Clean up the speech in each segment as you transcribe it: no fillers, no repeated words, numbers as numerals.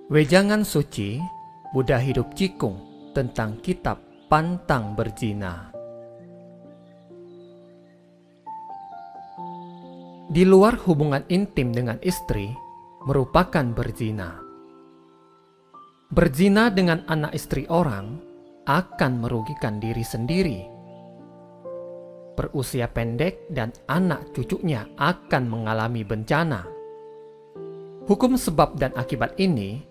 Wejangan Suci, Buddha Hidup Cikung tentang Kitab Pantang Berzina. Di luar hubungan intim dengan istri merupakan berzina. Berzina dengan anak istri orang akan merugikan diri sendiri. Berusia pendek dan anak cucunya akan mengalami bencana. Hukum sebab dan akibat ini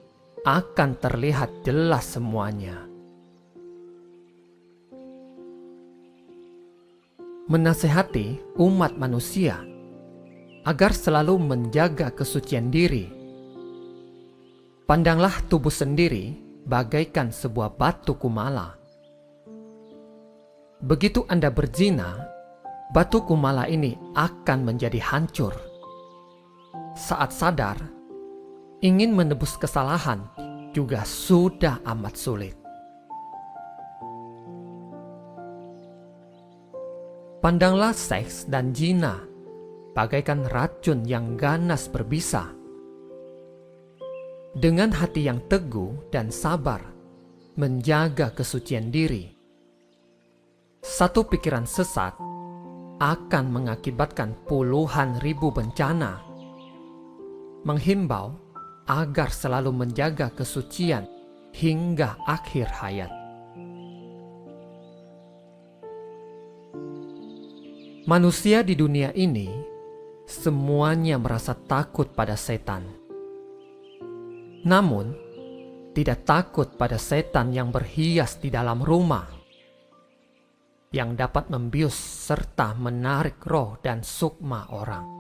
akan terlihat jelas semuanya. Menasehati umat manusia agar selalu menjaga kesucian diri. Pandanglah tubuh sendiri bagaikan sebuah batu kumala. Begitu Anda berzina, batu kumala ini akan menjadi hancur. Saat sadar, ingin menebus kesalahan juga sudah amat sulit. Pandanglah seks dan zina bagaikan racun yang ganas berbisa. Dengan hati yang teguh dan sabar, menjaga kesucian diri. Satu pikiran sesat akan mengakibatkan puluhan ribu bencana. Menghimbau agar selalu menjaga kesucian hingga akhir hayat. Manusia di dunia ini semuanya merasa takut pada setan. Namun, tidak takut pada setan yang berhias di dalam rumah, yang dapat membius serta menarik roh dan sukma orang.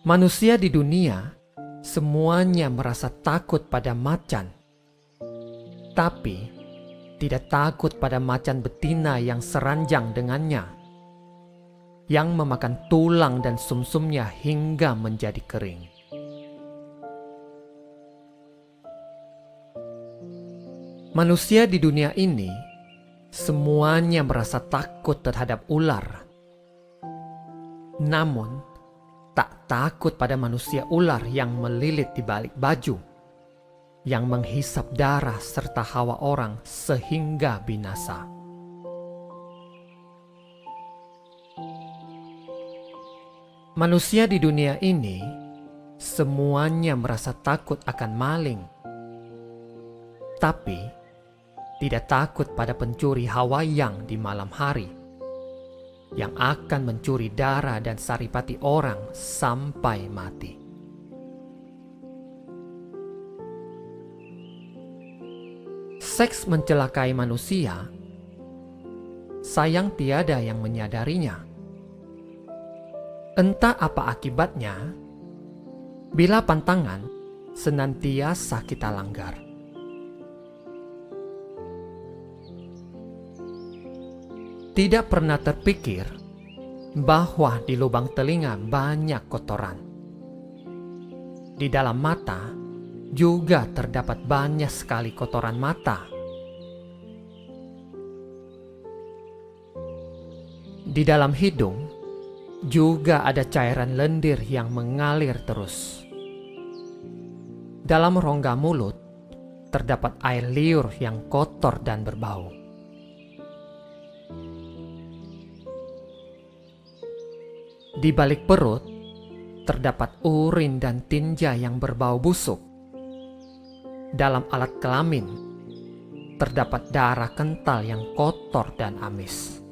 Manusia di dunia semuanya merasa takut pada macan, tapi tidak takut pada macan betina yang seranjang dengannya, yang memakan tulang dan sumsumnya hingga menjadi kering. Manusia di dunia ini semuanya merasa takut terhadap ular, namun tak takut pada manusia ular yang melilit di balik baju, yang menghisap darah serta hawa orang sehingga binasa. Manusia di dunia ini semuanya merasa takut akan maling, tapi tidak takut pada pencuri hawayang di malam hari, yang akan mencuri darah dan saripati orang sampai mati. Seks mencelakai manusia, sayang tiada yang menyadarinya. Entah apa akibatnya, bila pantangan senantiasa kita langgar. Tidak pernah terpikir bahwa di lubang telinga banyak kotoran. Di dalam mata juga terdapat banyak sekali kotoran mata. Di dalam hidung juga ada cairan lendir yang mengalir terus. Dalam rongga mulut terdapat air liur yang kotor dan berbau. Di balik perut terdapat urin dan tinja yang berbau busuk. Dalam alat kelamin terdapat darah kental yang kotor dan amis.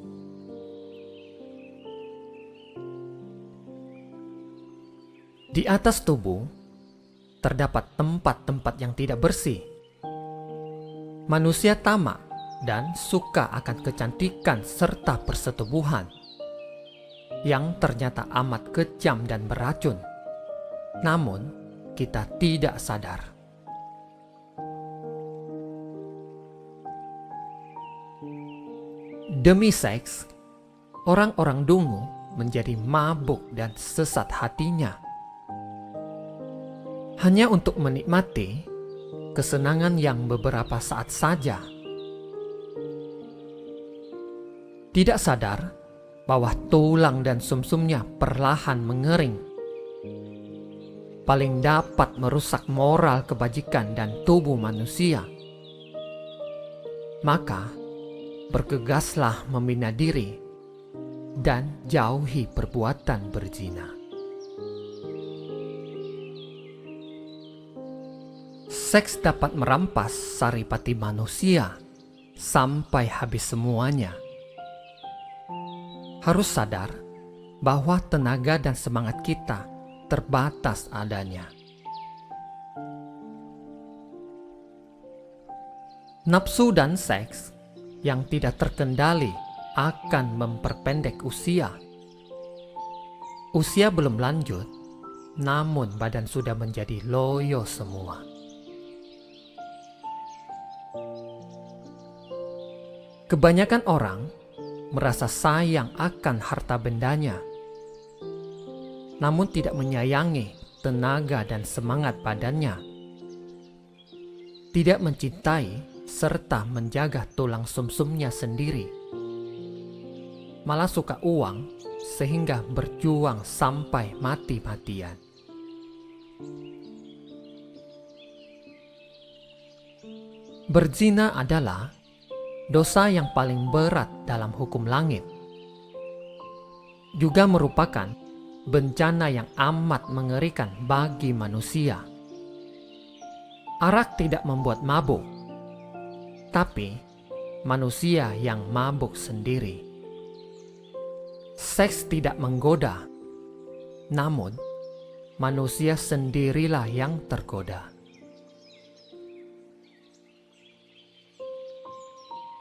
Di atas tubuh terdapat tempat-tempat yang tidak bersih. Manusia tamak dan suka akan kecantikan serta persetubuhan, yang ternyata amat kejam dan beracun. Namun, kita tidak sadar. Demi seks, orang-orang dungu menjadi mabuk dan sesat hatinya, hanya untuk menikmati kesenangan yang beberapa saat saja. Tidak sadar bahwa tulang dan sumsumnya perlahan mengering paling dapat merusak moral kebajikan dan tubuh manusia. Maka, bergegaslah membina diri dan jauhi perbuatan berzina. Seks dapat merampas saripati manusia sampai habis semuanya. Harus sadar bahwa tenaga dan semangat kita terbatas adanya. Nafsu dan seks yang tidak terkendali akan memperpendek usia. Usia belum lanjut, namun badan sudah menjadi loyo semua. Kebanyakan orang merasa sayang akan harta bendanya, namun tidak menyayangi tenaga dan semangat badannya. Tidak mencintai serta menjaga tulang sumsumnya sendiri. Malah suka uang sehingga berjuang sampai mati-matian. Berzina adalah dosa yang paling berat dalam hukum langit. Juga merupakan bencana yang amat mengerikan bagi manusia. Arak tidak membuat mabuk, tapi manusia yang mabuk sendiri. Seks tidak menggoda, namun manusia sendirilah yang tergoda.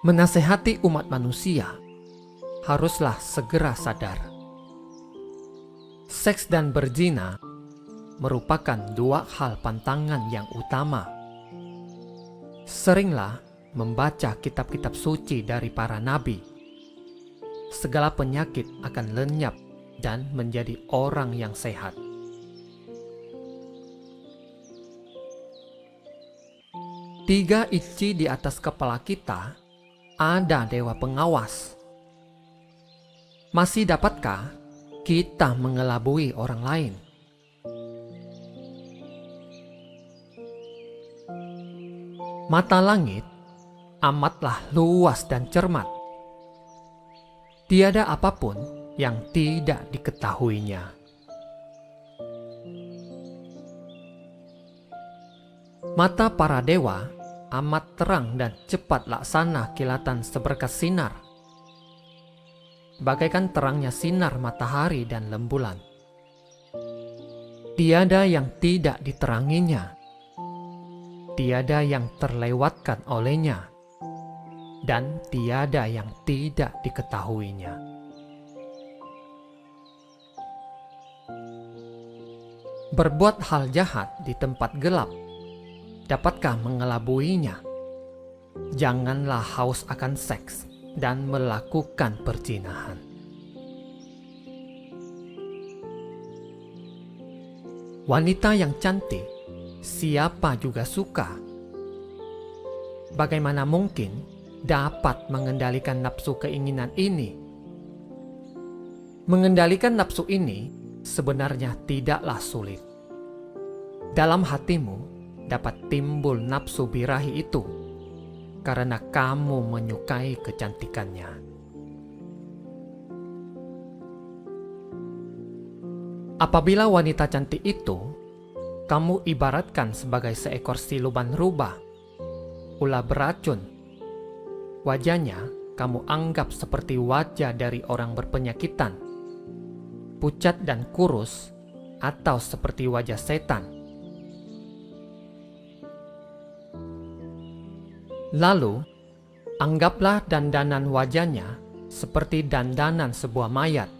Menasehati umat manusia haruslah segera sadar. Seks dan berzina merupakan dua hal pantangan yang utama. Seringlah membaca kitab-kitab suci dari para nabi. Segala penyakit akan lenyap dan menjadi orang yang sehat. Tiga inci di atas kepala kita ada dewa pengawas. Masih dapatkah kita mengelabui orang lain? Mata langit amatlah luas dan cermat. Tiada apapun yang tidak diketahuinya. Mata para dewa amat terang dan cepat laksana kilatan seberkas sinar, bagaikan terangnya sinar matahari dan rembulan. Tiada yang tidak diteranginya, tiada yang terlewatkan olehnya, dan tiada yang tidak diketahuinya. Berbuat hal jahat di tempat gelap, dapatkah mengelabuinya? Janganlah haus akan seks dan melakukan perzinahan. Wanita yang cantik, siapa juga suka. Bagaimana mungkin dapat mengendalikan nafsu keinginan ini? Mengendalikan nafsu ini sebenarnya tidaklah sulit. Dalam hatimu dapat timbul nafsu birahi itu karena kamu menyukai kecantikannya. Apabila wanita cantik itu kamu ibaratkan sebagai seekor siluman rubah, ular beracun, wajahnya kamu anggap seperti wajah dari orang berpenyakitan, pucat dan kurus, atau seperti wajah setan. Lalu, anggaplah dandanan wajahnya seperti dandanan sebuah mayat.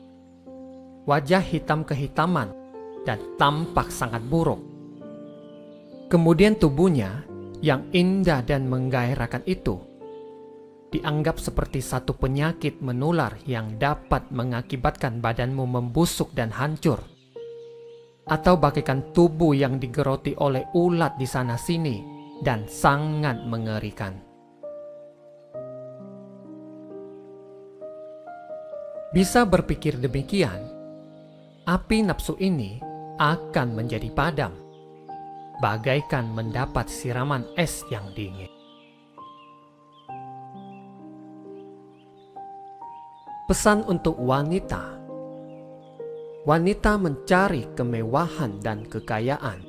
Wajah hitam kehitaman dan tampak sangat buruk. Kemudian tubuhnya yang indah dan menggairahkan itu dianggap seperti satu penyakit menular yang dapat mengakibatkan badanmu membusuk dan hancur. Atau bagaikan tubuh yang digeroti oleh ulat di sana-sini dan sangat mengerikan. Bisa berpikir demikian, api nafsu ini akan menjadi padam, bagaikan mendapat siraman es yang dingin. Pesan untuk wanita. Wanita mencari kemewahan dan kekayaan,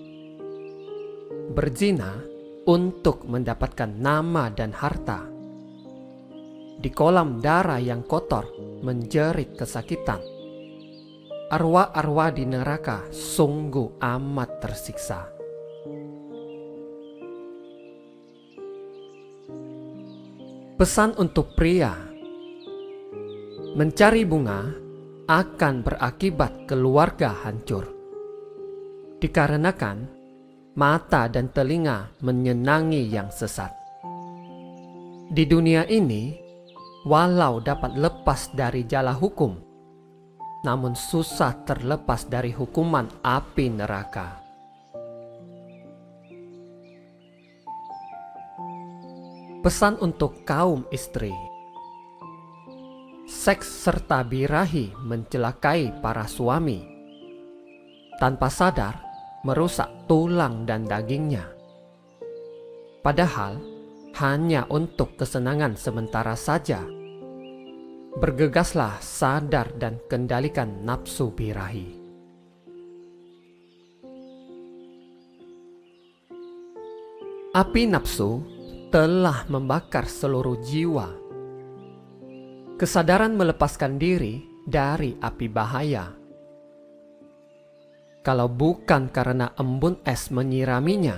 berzina untuk mendapatkan nama dan harta. Di kolam darah yang kotor menjerit kesakitan. Arwah-arwah di neraka sungguh amat tersiksa. Pesan untuk pria. Mencari bunga akan berakibat keluarga hancur. Dikarenakan mata dan telinga menyenangi yang sesat. Di dunia ini, walau dapat lepas dari jala hukum, namun susah terlepas dari hukuman api neraka. Pesan untuk kaum istri. Seks serta birahi mencelakai para suami. Tanpa sadar, merusak tulang dan dagingnya. Padahal, hanya untuk kesenangan sementara saja. Bergegaslah sadar dan kendalikan nafsu birahi. Api nafsu telah membakar seluruh jiwa. Kesadaran melepaskan diri dari api bahaya. Kalau bukan karena embun es menyiraminya,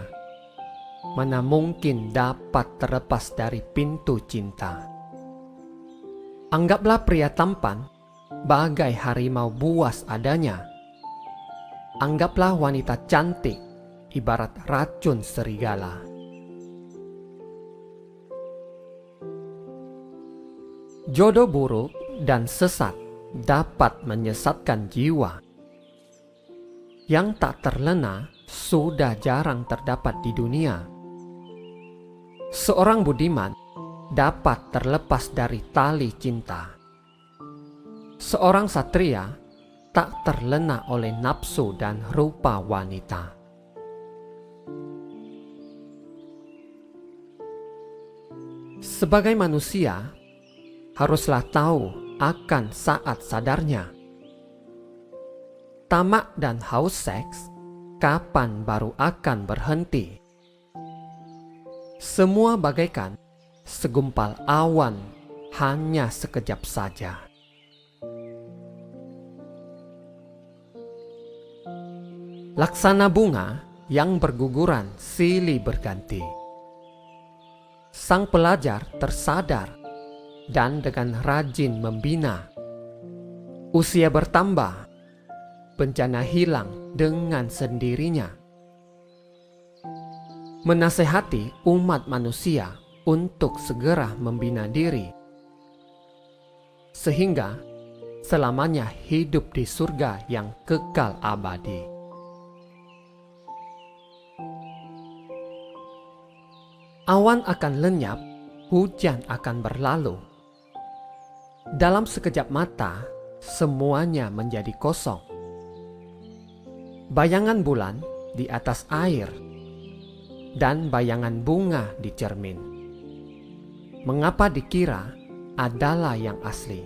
mana mungkin dapat terlepas dari pintu cinta. Anggaplah pria tampan bagai harimau buas adanya. Anggaplah wanita cantik ibarat racun serigala. Jodoh buruk dan sesat dapat menyesatkan jiwa. Yang tak terlena sudah jarang terdapat di dunia. Seorang budiman dapat terlepas dari tali cinta. Seorang satria tak terlena oleh nafsu dan rupa wanita. Sebagai manusia, haruslah tahu akan saat sadarnya. Tamak dan haus seks, kapan baru akan berhenti? Semua bagaikan segumpal awan, hanya sekejap saja. Laksana bunga yang berguguran silih berganti. Sang pelajar tersadar dan dengan rajin membina. Usia bertambah, bencana hilang dengan sendirinya. Menasehati umat manusia untuk segera membina diri, sehingga selamanya hidup di surga yang kekal abadi. Awan akan lenyap, hujan akan berlalu. Dalam sekejap mata, semuanya menjadi kosong. Bayangan bulan di atas air, dan bayangan bunga di cermin. Mengapa dikira adalah yang asli?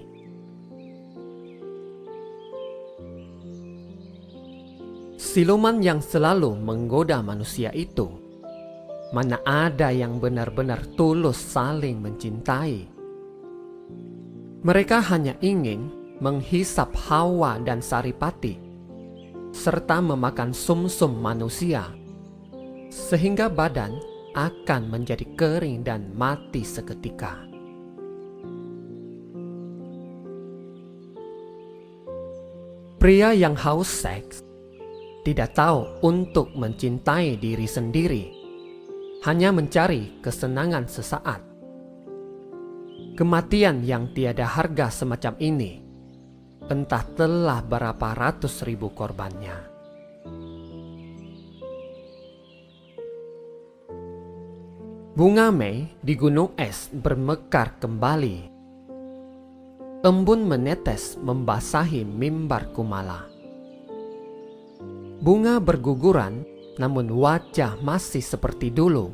Siluman yang selalu menggoda manusia itu, mana ada yang benar-benar tulus saling mencintai? Mereka hanya ingin menghisap Hawa dan Saripati, serta memakan sumsum manusia, sehingga badan akan menjadi kering dan mati seketika. Pria yang haus seks tidak tahu untuk mencintai diri sendiri, hanya mencari kesenangan sesaat. Kematian yang tiada harga semacam ini, entah telah berapa ratus ribu korbannya. Bunga Mei di gunung es bermekar kembali. Embun menetes membasahi mimbar Kumala. Bunga berguguran, namun wajah masih seperti dulu.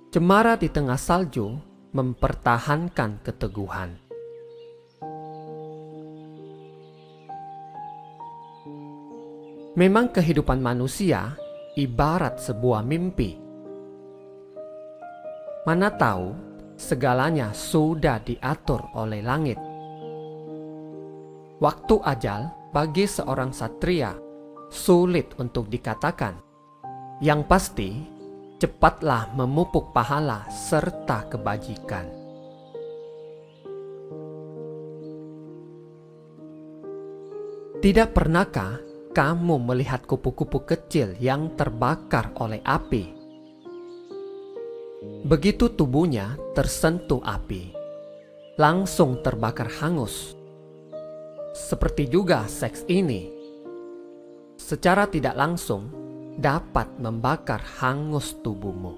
Cemara di tengah salju mempertahankan keteguhan. Memang kehidupan manusia ibarat sebuah mimpi. Mana tahu segalanya sudah diatur oleh langit. Waktu ajal bagi seorang satria sulit untuk dikatakan. Yang pasti, cepatlah memupuk pahala serta kebajikan. Tidak pernahkah kamu melihat kupu-kupu kecil yang terbakar oleh api? Begitu tubuhnya tersentuh api, langsung terbakar hangus. Seperti juga seks ini, secara tidak langsung dapat membakar hangus tubuhmu.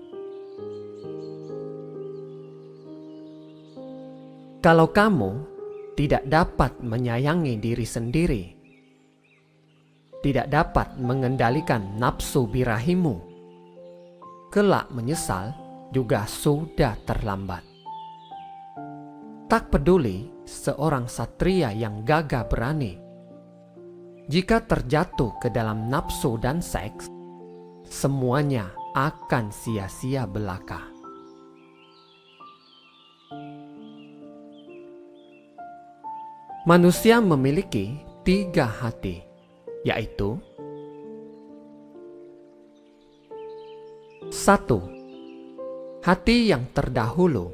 Kalau kamu tidak dapat menyayangi diri sendiri, tidak dapat mengendalikan nafsu birahimu, kelak menyesal juga sudah terlambat. Tak peduli seorang satria yang gagah berani, jika terjatuh ke dalam nafsu dan seks, semuanya akan sia-sia belaka. Manusia memiliki 3 hati, yaitu 1. Hati yang terdahulu.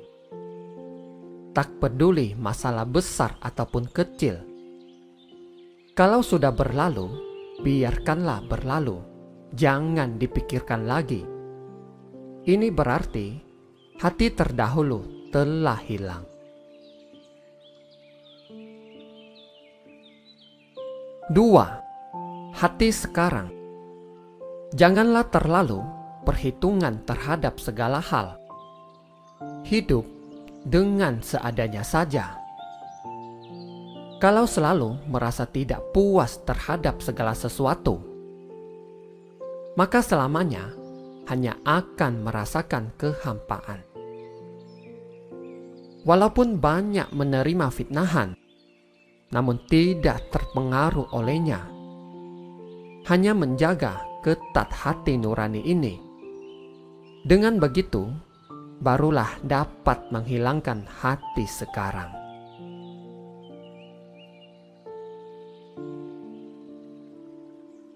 Tak peduli masalah besar ataupun kecil. Kalau sudah berlalu, biarkanlah berlalu. Jangan dipikirkan lagi. Ini berarti hati terdahulu telah hilang. 2. Hati sekarang. Janganlah terlalu perhitungan terhadap segala hal. Hidup dengan seadanya saja. Kalau selalu merasa tidak puas terhadap segala sesuatu, maka selamanya hanya akan merasakan kehampaan. Walaupun banyak menerima fitnahan, namun tidak terpengaruh olehnya. Hanya menjaga ketat hati nurani ini. Dengan begitu, barulah dapat menghilangkan hati sekarang.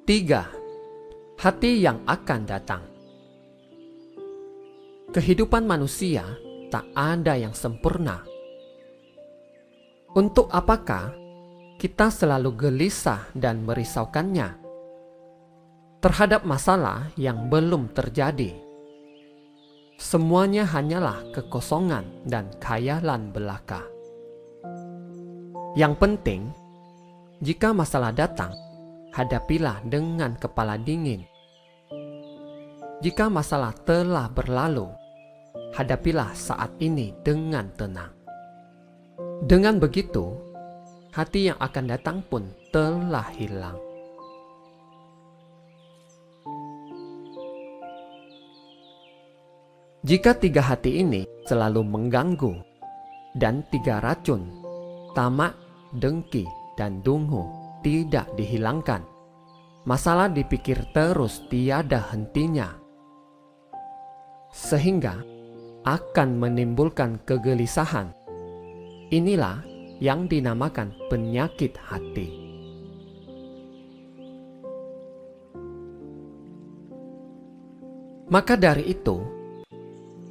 Tiga, hati yang akan datang. Kehidupan manusia tak ada yang sempurna. Untuk apakah kita selalu gelisah dan merisaukannya terhadap masalah yang belum terjadi? Semuanya hanyalah kekosongan dan khayalan belaka. Yang penting, jika masalah datang, hadapilah dengan kepala dingin. Jika masalah telah berlalu, hadapilah saat ini dengan tenang. Dengan begitu, hati yang akan datang pun telah hilang. Jika 3 hati ini selalu mengganggu, dan 3 racun, tamak, dengki, dan dungu tidak dihilangkan, masalah dipikir terus tiada hentinya, sehingga akan menimbulkan kegelisahan. Inilah yang dinamakan penyakit hati. Maka dari itu,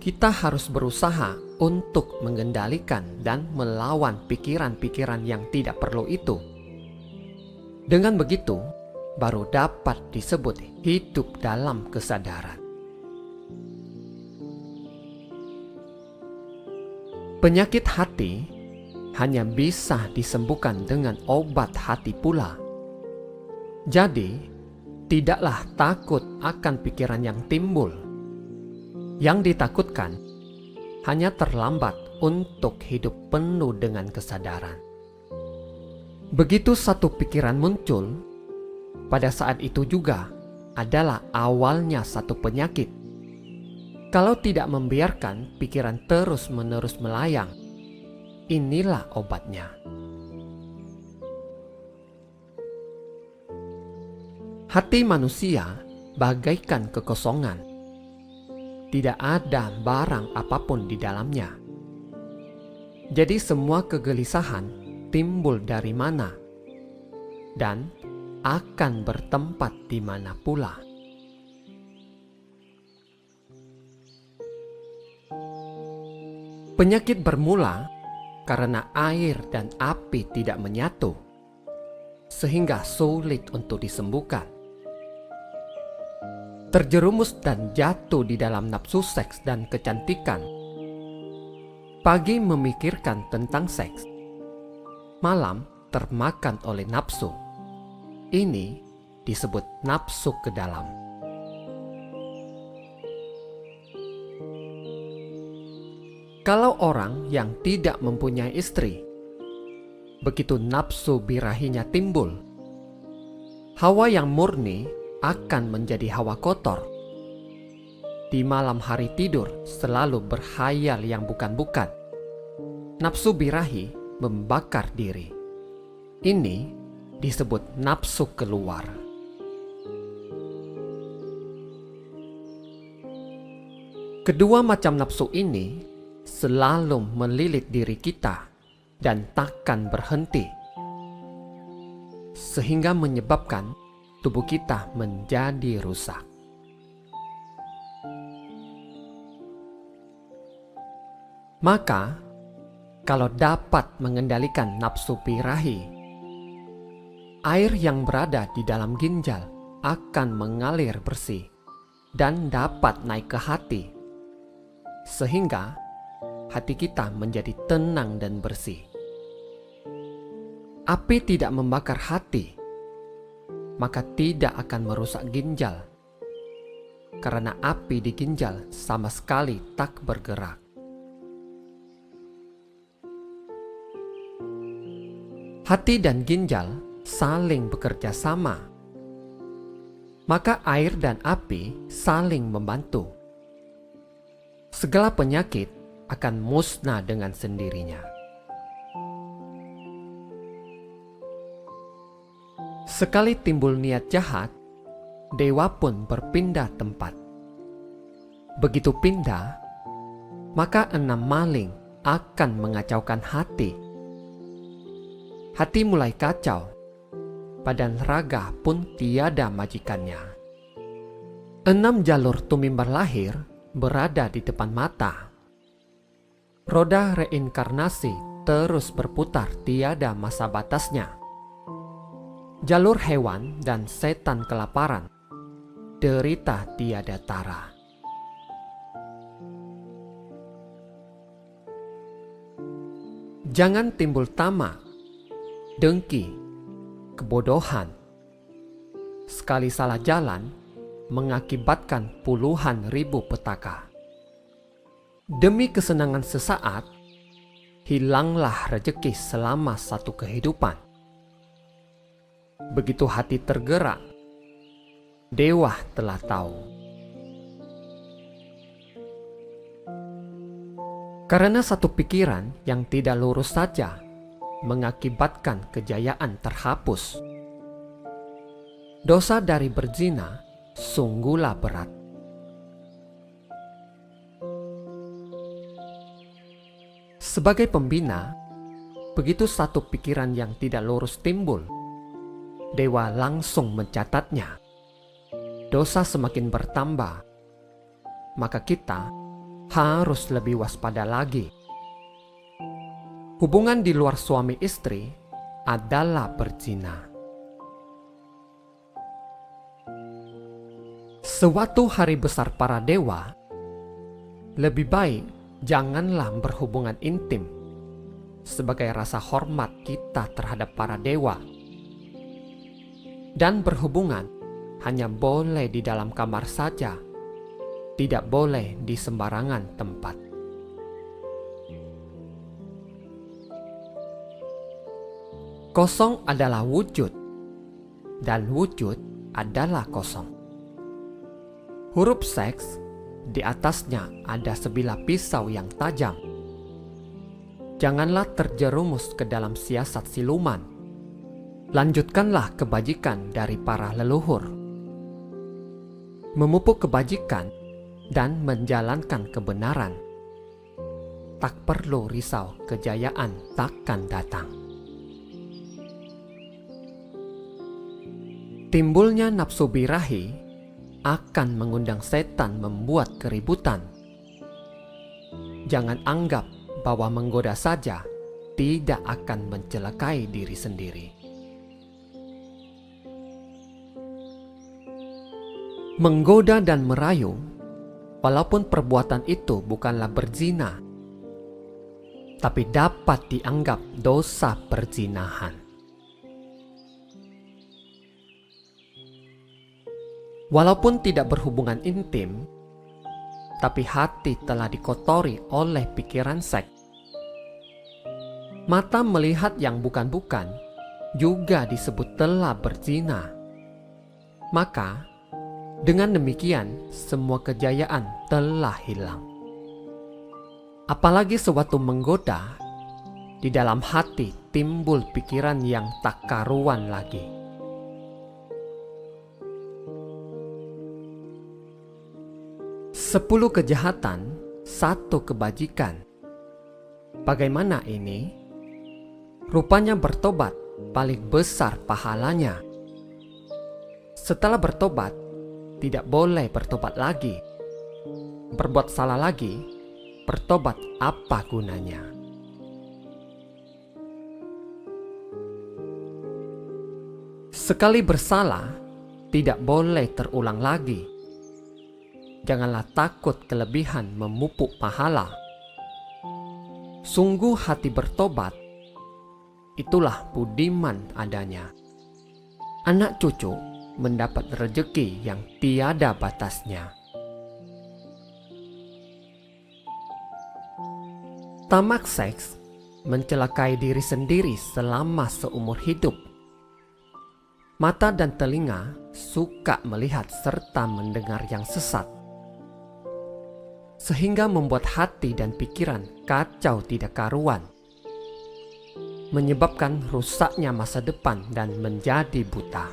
kita harus berusaha untuk mengendalikan dan melawan pikiran-pikiran yang tidak perlu itu. Dengan begitu, baru dapat disebut hidup dalam kesadaran. Penyakit hati hanya bisa disembuhkan dengan obat hati pula. Jadi, tidaklah takut akan pikiran yang timbul. Yang ditakutkan hanya terlambat untuk hidup penuh dengan kesadaran. Begitu satu pikiran muncul, pada saat itu juga adalah awalnya satu penyakit. Kalau tidak membiarkan pikiran terus-menerus melayang, inilah obatnya. Hati manusia bagaikan kekosongan. Tidak ada barang apapun di dalamnya. Jadi semua kegelisahan timbul dari mana dan akan bertempat di mana pula. Penyakit bermula karena air dan api tidak menyatu, sehingga sulit untuk disembuhkan. Terjerumus dan jatuh di dalam nafsu seks dan kecantikan. Pagi memikirkan tentang seks, malam termakan oleh nafsu. Ini disebut nafsu ke dalam. Kalau orang yang tidak mempunyai istri, begitu nafsu birahinya timbul, hawa yang murni akan menjadi hawa kotor. Di malam hari tidur selalu berhayal yang bukan-bukan. Nafsu birahi membakar diri. Ini disebut nafsu keluar. Kedua macam nafsu ini selalu melilit diri kita dan takkan berhenti, sehingga menyebabkan tubuh kita menjadi rusak. Maka, kalau dapat mengendalikan nafsu birahi, air yang berada di dalam ginjal akan mengalir bersih dan dapat naik ke hati, sehingga hati kita menjadi tenang dan bersih. Api tidak membakar hati, maka tidak akan merusak ginjal, karena api di ginjal sama sekali tak bergerak. Hati dan ginjal saling bekerja sama, maka air dan api saling membantu. Segala penyakit akan musnah dengan sendirinya. Sekali timbul niat jahat, dewa pun berpindah tempat. Begitu pindah, maka 6 maling akan mengacaukan hati. Hati mulai kacau, badan raga pun tiada majikannya. 6 jalur tumimbar lahir berada di depan mata. Roda reinkarnasi terus berputar tiada masa batasnya. Jalur hewan dan setan kelaparan, derita tiada tara. Jangan timbul tamak, dengki, kebodohan. Sekali salah jalan mengakibatkan puluhan ribu petaka. Demi kesenangan sesaat, hilanglah rejeki selama satu kehidupan. Begitu hati tergerak, dewa telah tahu. Karena satu pikiran yang tidak lurus saja mengakibatkan kejayaan terhapus. Dosa dari berzina sungguhlah berat. Sebagai pembina, begitu satu pikiran yang tidak lurus timbul, dewa langsung mencatatnya. Dosa semakin bertambah, maka kita harus lebih waspada lagi. Hubungan di luar suami istri adalah berzina. Sewaktu hari besar para dewa, lebih baik janganlah berhubungan intim sebagai rasa hormat kita terhadap para dewa. Dan berhubungan hanya boleh di dalam kamar saja, tidak boleh di sembarangan tempat. Kosong adalah wujud, dan wujud adalah kosong. Huruf seks, di atasnya ada sebilah pisau yang tajam. Janganlah terjerumus ke dalam siasat siluman. Lanjutkanlah kebajikan dari para leluhur. Memupuk kebajikan dan menjalankan kebenaran. Tak perlu risau, kejayaan takkan datang. Timbulnya nafsu birahi akan mengundang setan membuat keributan. Jangan anggap bahwa menggoda saja tidak akan mencelakai diri sendiri. Menggoda dan merayu, walaupun perbuatan itu bukanlah berzina, tapi dapat dianggap dosa perzinahan. Walaupun tidak berhubungan intim, tapi hati telah dikotori oleh pikiran seks. Mata melihat yang bukan-bukan juga disebut telah berzina. Maka, dengan demikian semua kejayaan telah hilang. Apalagi sewaktu menggoda, di dalam hati timbul pikiran yang tak karuan lagi. Sepuluh kejahatan, satu kebajikan. Bagaimana ini? Rupanya bertobat paling besar pahalanya. Setelah bertobat, tidak boleh bertobat lagi. Berbuat salah lagi, bertobat apa gunanya? Sekali bersalah, tidak boleh terulang lagi. Janganlah takut kelebihan memupuk pahala. Sungguh hati bertobat, itulah budiman adanya. Anak cucu mendapat rejeki yang tiada batasnya. Tamak seks mencelakai diri sendiri selama seumur hidup. Mata dan telinga suka melihat serta mendengar yang sesat, sehingga membuat hati dan pikiran kacau tidak karuan, menyebabkan rusaknya masa depan dan menjadi buta.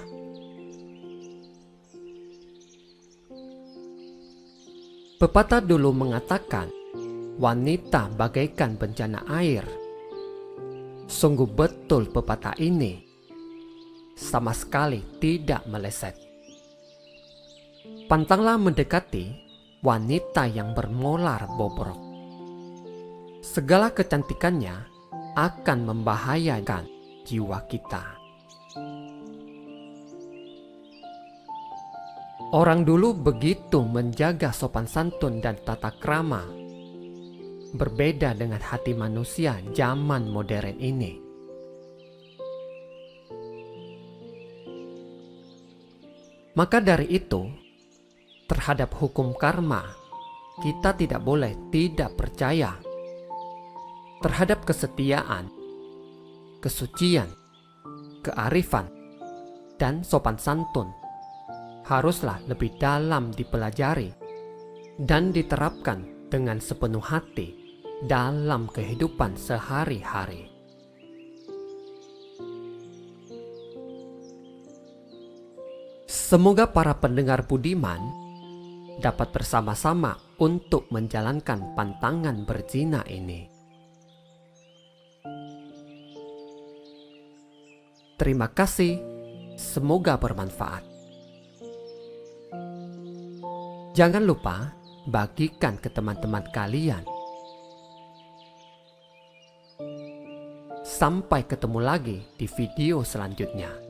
Pepatah dulu mengatakan, wanita bagaikan bencana air. Sungguh betul pepatah ini, sama sekali tidak meleset. Pantanglah mendekati wanita yang bermolar bobrok. Segala kecantikannya akan membahayakan jiwa kita. Orang dulu begitu menjaga sopan santun dan tata krama. Berbeda dengan hati manusia zaman modern ini. Maka dari itu, terhadap hukum karma, kita tidak boleh tidak percaya. Terhadap kesetiaan, kesucian, kearifan, dan sopan santun, haruslah lebih dalam dipelajari dan diterapkan dengan sepenuh hati dalam kehidupan sehari-hari. Semoga para pendengar budiman dapat bersama-sama untuk menjalankan pantangan berzina ini. Terima kasih, semoga bermanfaat. Jangan lupa bagikan ke teman-teman kalian. Sampai ketemu lagi di video selanjutnya.